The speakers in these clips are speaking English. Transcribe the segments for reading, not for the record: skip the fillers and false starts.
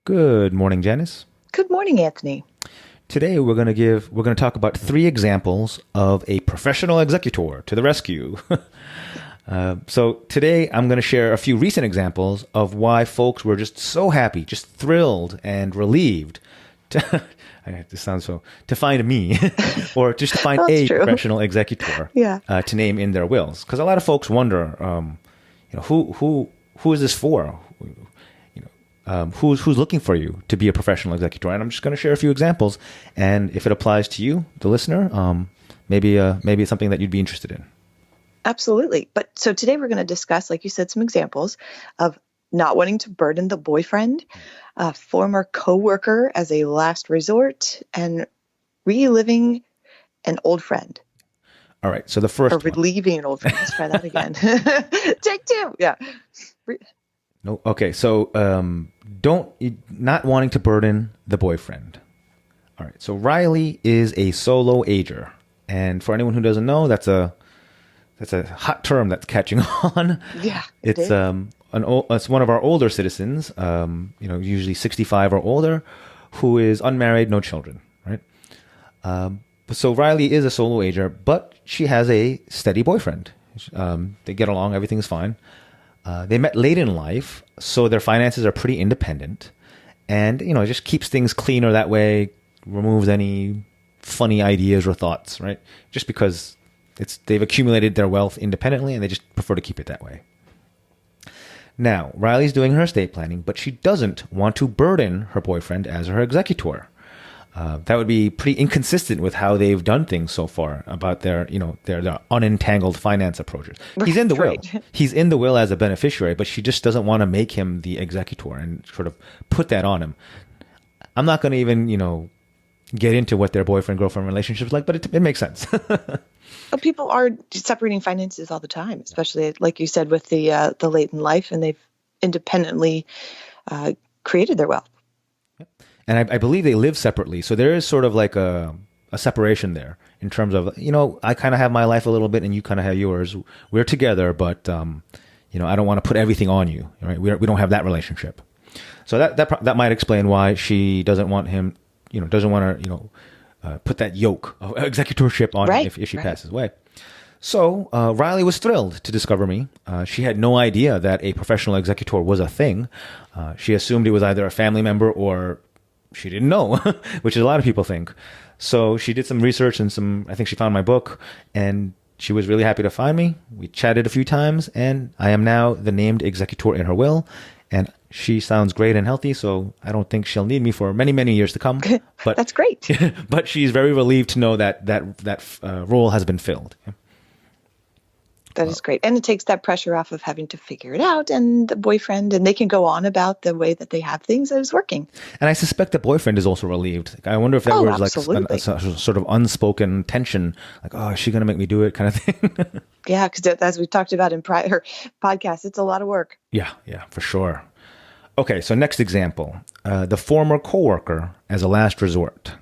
Good morning, Janice. Good morning, Anthony. Today we're going to talk about three examples of a professional executor to the rescue. So today I'm going to share a few recent examples of why folks were just so happy, just thrilled and relieved to, this sounds so, to find me or just to find a true. professional executor Yeah. to name in their wills. Because a lot of folks wonder, who is this for? Who's looking for you to be a professional executor? And I'm just going to share a few examples. And if it applies to you, the listener, maybe it's something that you'd be interested in. Absolutely. But so today we're going to discuss, like you said, some examples of not wanting to burden the boyfriend, a former coworker as a last resort, and reliving an old friend. All right. So the first Or one. relieving an old friend. Let's try that again. Take two. Yeah. No. Okay. So not wanting to burden the boyfriend. All right. So Riley is a solo ager, and for anyone who doesn't know, that's a hot term that's catching on. Yeah. It's it's one of our older citizens, usually 65 or older, who is unmarried, no children, right? So Riley is a solo ager, but she has a steady boyfriend. They get along, everything's fine. They met late in life, so their finances are pretty independent, and it just keeps things cleaner that way. Removes any funny ideas or thoughts, right? Just because they've accumulated their wealth independently, and they just prefer to keep it that way. Now, Riley's doing her estate planning, but she doesn't want to burden her boyfriend as her executor. That would be pretty inconsistent with how they've done things so far about their unentangled finance approaches. He's in the will. Right. He's in the will as a beneficiary, but she just doesn't want to make him the executor and sort of put that on him. I'm not going to even, get into what their boyfriend-girlfriend relationship's like, but it makes sense. But people are separating finances all the time, especially like you said with the late in life, and they've independently created their wealth. And I believe they live separately. So there is sort of like a separation there in terms of, I kind of have my life a little bit and you kind of have yours. We're together, but, I don't want to put everything on you. Right? We don't have that relationship. So that might explain why she doesn't want him, doesn't want to, put that yoke of executorship on him if she passes away. So Riley was thrilled to discover me. She had no idea that a professional executor was a thing. She assumed it was either a family member or she didn't know, which is a lot of people think. So she did some research and I think she found my book, and she was really happy to find me. We chatted a few times, and I am now the named executor in her will. And she sounds great and healthy, so I don't think she'll need me for many, many years to come. But That's great. But she's very relieved to know that role has been filled. That is great. And it takes that pressure off of having to figure it out, and the boyfriend, and they can go on about the way that they have things that is working. And I suspect the boyfriend is also relieved. I wonder if there was like a sort of unspoken tension, like, oh, is she going to make me do it kind of thing? Yeah, because as we talked about in prior podcasts, it's a lot of work. Yeah, for sure. Okay, so next example, the former coworker as a last resort.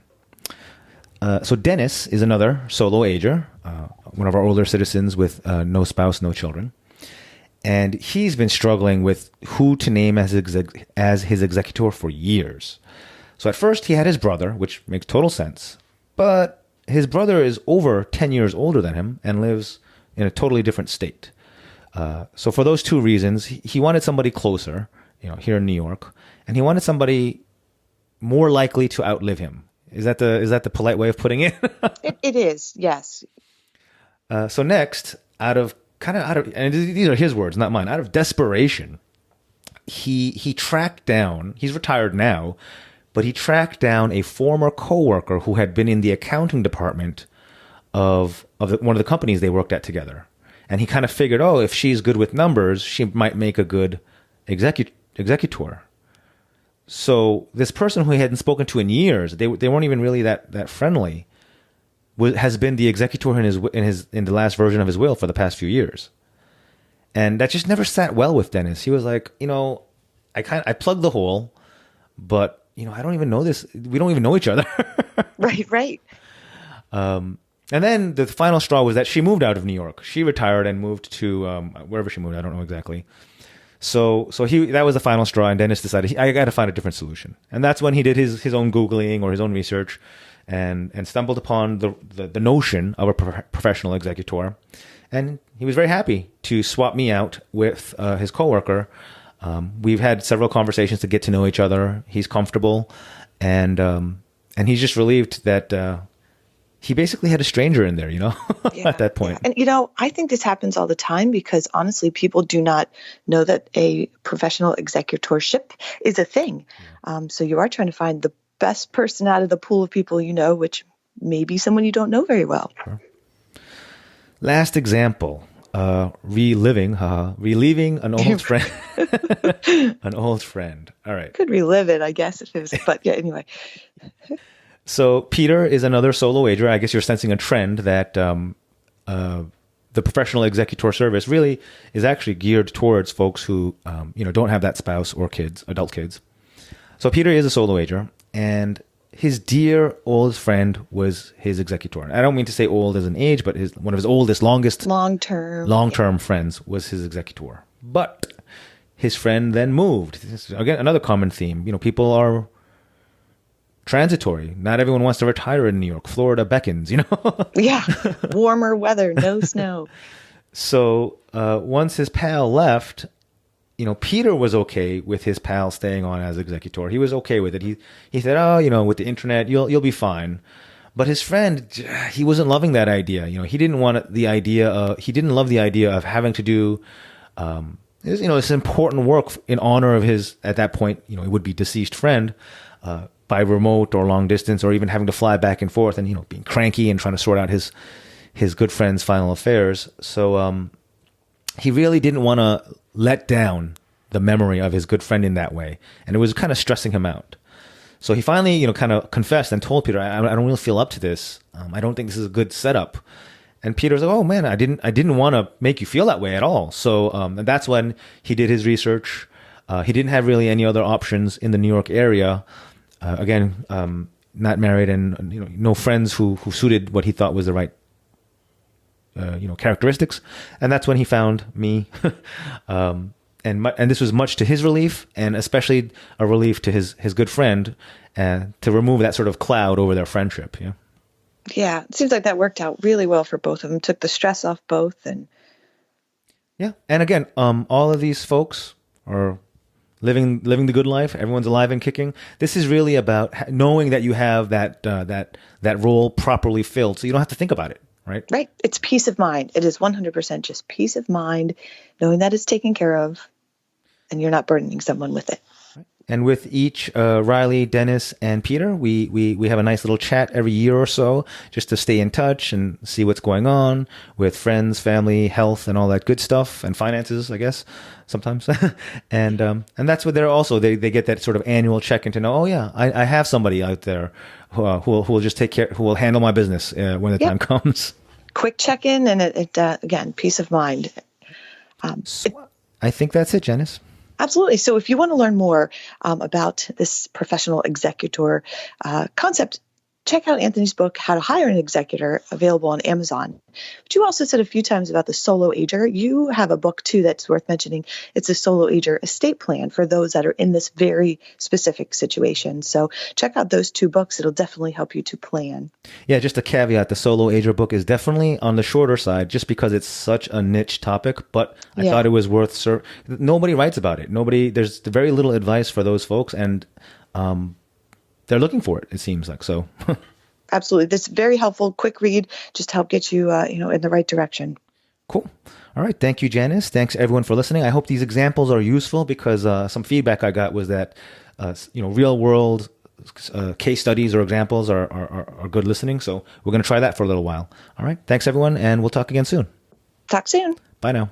So Dennis is another solo ager, one of our older citizens with no spouse, no children. And he's been struggling with who to name as his executor for years. So at first he had his brother, which makes total sense. But his brother is over 10 years older than him and lives in a totally different state. So for those two reasons, he wanted somebody closer, here in New York. And he wanted somebody more likely to outlive him. Is that the polite way of putting it? It is, yes. So next, and these are his words, not mine, out of desperation, he tracked down, he's retired now, but he tracked down a former coworker who had been in the accounting department of one of the companies they worked at together. And he kind of figured, if she's good with numbers, she might make a good executor. So this person who he hadn't spoken to in years, they weren't even really that friendly, has been the executor in the last version of his will for the past few years. And that just never sat well with Dennis. He was like, I plugged the hole, but I don't even know this. We don't even know each other. Right. And then the final straw was that she moved out of New York. She retired and moved to wherever she moved. I don't know exactly. So that was the final straw, and Dennis decided I got to find a different solution, and that's when he did his own Googling or his own research, and stumbled upon the notion of a professional executor, and he was very happy to swap me out with his coworker. We've had several conversations to get to know each other. He's comfortable, and he's just relieved that he basically had a stranger in there, at that point. Yeah. And, I think this happens all the time because honestly, people do not know that a professional executorship is a thing. So you are trying to find the best person out of the pool of people which may be someone you don't know very well. Sure. Last example, reliving an old friend. An old friend. All right. Could relive it, I guess, but yeah, anyway. So Peter is another solo ager. I guess you're sensing a trend that the professional executor service really is actually geared towards folks who don't have that spouse or kids, adult kids. So Peter is a solo ager, and his dear old friend was his executor. I don't mean to say old as an age, but one of his oldest, longest, long-term friends was his executor. But his friend then moved. This is, again, another common theme. People are transitory. Not everyone wants to retire in New York. Florida beckons, Yeah. Warmer weather, no snow. So once his pal left, Peter was okay with his pal staying on as executor. He was okay with it. He said, "Oh, with the internet, you'll be fine." But his friend, he wasn't loving that idea. He didn't want the idea. He didn't love the idea of having to do, this important work in honor of his, at that point, it would be deceased friend, by remote or long distance, or even having to fly back and forth, and being cranky and trying to sort out his good friend's final affairs. So he really didn't want to let down the memory of his good friend in that way, and it was kind of stressing him out. So he finally, kind of confessed and told Peter, I don't really feel up to this. I don't think this is a good setup. And Peter was like, "Oh man, I didn't want to make you feel that way at all." So and that's when he did his research. He didn't have really any other options in the New York area. Again, not married, and no friends who suited what he thought was the right characteristics, and that's when he found me. And this was much to his relief, and especially a relief to his good friend, to remove that sort of cloud over their friendship. Yeah. Yeah, it seems like that worked out really well for both of them. Took the stress off both, and yeah. And again, all of these folks are living the good life. Everyone's alive and kicking. This is really about knowing that you have that role properly filled, so you don't have to think about it. Right. Right. It's peace of mind. It is 100% just peace of mind, knowing that it's taken care of, and you're not burdening someone with it. And with each Riley, Dennis, and Peter, we have a nice little chat every year or so, just to stay in touch and see what's going on with friends, family, health, and all that good stuff, and finances, I guess, sometimes. and that's what they're also, they get that sort of annual check-in to know, oh yeah, I have somebody out there who will just take care, who will handle my business when the time comes. Quick check-in, and it again, peace of mind. I think that's it, Janice. Absolutely. So if you want to learn more about this professional executor concept, check out Anthony's book, How to Hire an Executor, available on Amazon. But you also said a few times about the solo ager. You have a book, too, that's worth mentioning. It's a solo ager estate plan for those that are in this very specific situation. So check out those two books. It'll definitely help you to plan. Yeah, just a caveat. The solo ager book is definitely on the shorter side just because it's such a niche topic, but I thought it was worth nobody writes about it. There's very little advice for those folks, and they're looking for it seems like. So absolutely, this is very helpful, quick read, just to help get you in the right direction. Cool. All right, thank you, Janice. Thanks everyone for listening. I hope these examples are useful, because some feedback I got was that real world case studies or examples are good listening. So we're going to try that for a little while. All right, thanks everyone, and we'll talk again soon. Talk soon. Bye now.